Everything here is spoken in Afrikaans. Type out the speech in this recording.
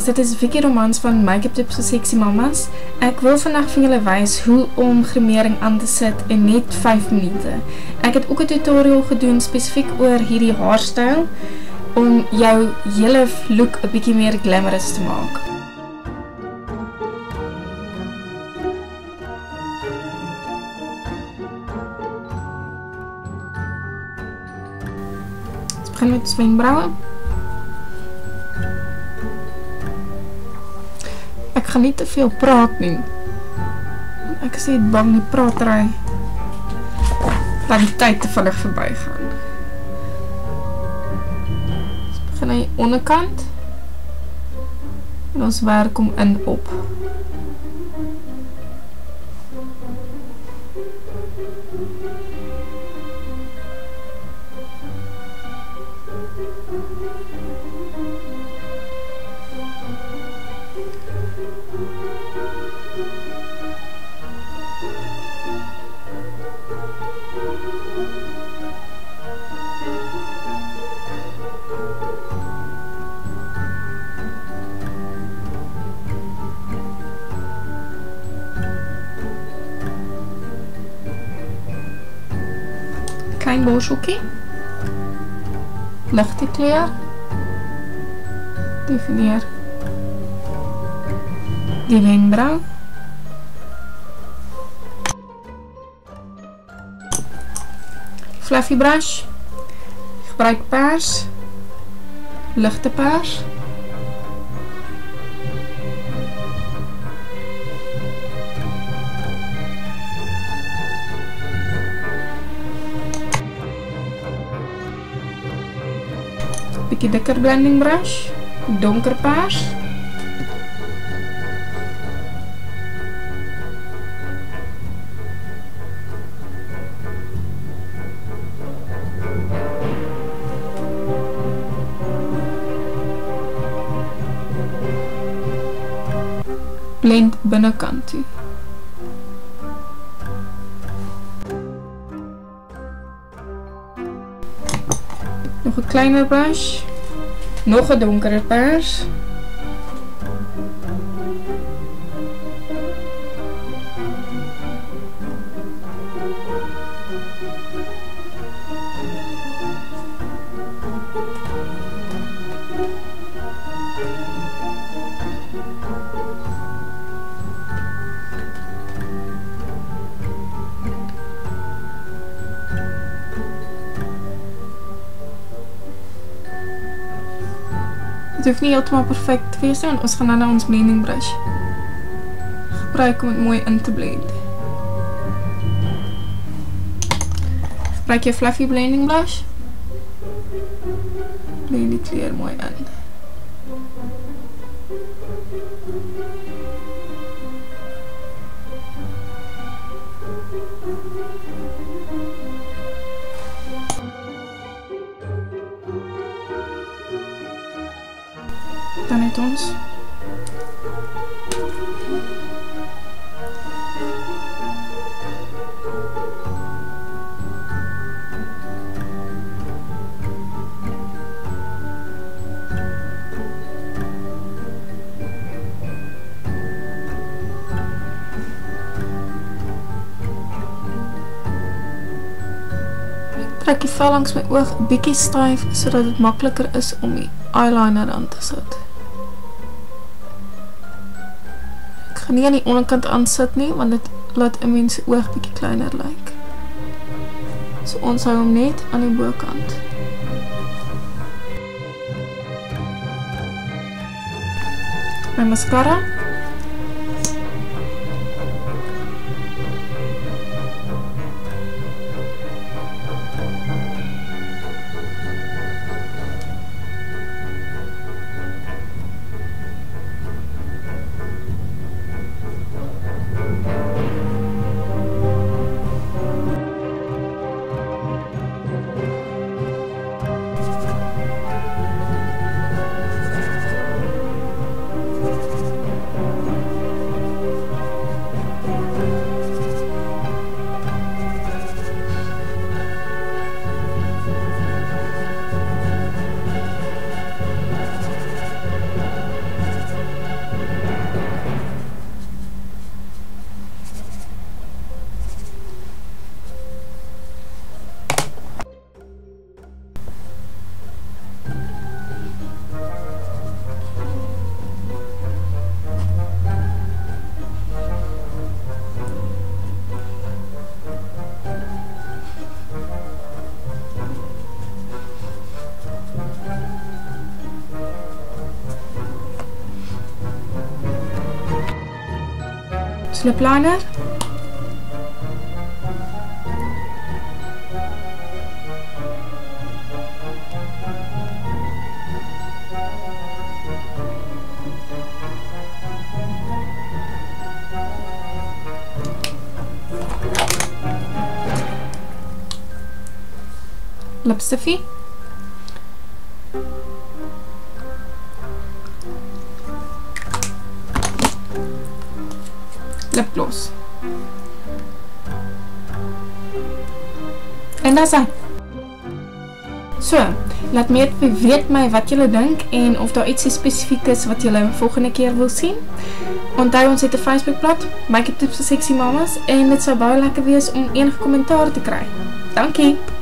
Dit is Vicky Romans van Make-up Tips vir Sexy Mamas. Ek wil vandag vir julle wys hoe om grimering aan te sit in net 5 minute. Ek het ook 'n tutorial gedoen spesifiek oor hierdie haarstyl om jou hele look 'n bietjie meer glamorous te maak. Ons begin met wenkbraue. Ek gaan nie te veel praat nie. Ek is net bang die pratery laat die tyd te vinnig verby gaan. Ons begin aan die onderkant en ons werk hom in op. Klein borseltjie, ligte kleur, definieer die wenkbrauw, fluffy brush, gebruik pers, ligte pers, bietjie dikker blending brush, donker pers, blend binnekant toe. Nog 'n kleiner brush, nog 'n donkerder pers, het hoef nie heeltemal perfect te wees nie, want ons gaan nou na ons blending brush gebruik om het mooi in te blend. Gebruik jou fluffy blending brush, blend die kleur mooi in. Dan het ons trek die vel langs my oog 'n bietjie styf sodat dit makliker is om die eyeliner aan te sit. Ek gaan nie aan die onderkant aansit nie, want dit laat 'n mens se oog bietjie kleiner lyk. So ons hou hom net aan die bokant. My mascara. lip liner. Lip stiffy. Lipgloss. En dat is hy. So, laat weet my wat julle dink en of daar iets spesifiek is wat julle volgende keer wil sien. Onthou ons het 'n Facebookblad, Make-up Tips vir Sexy Mamas, en dit sou baie lekker wees om enige kommentaar te kry. Dankie!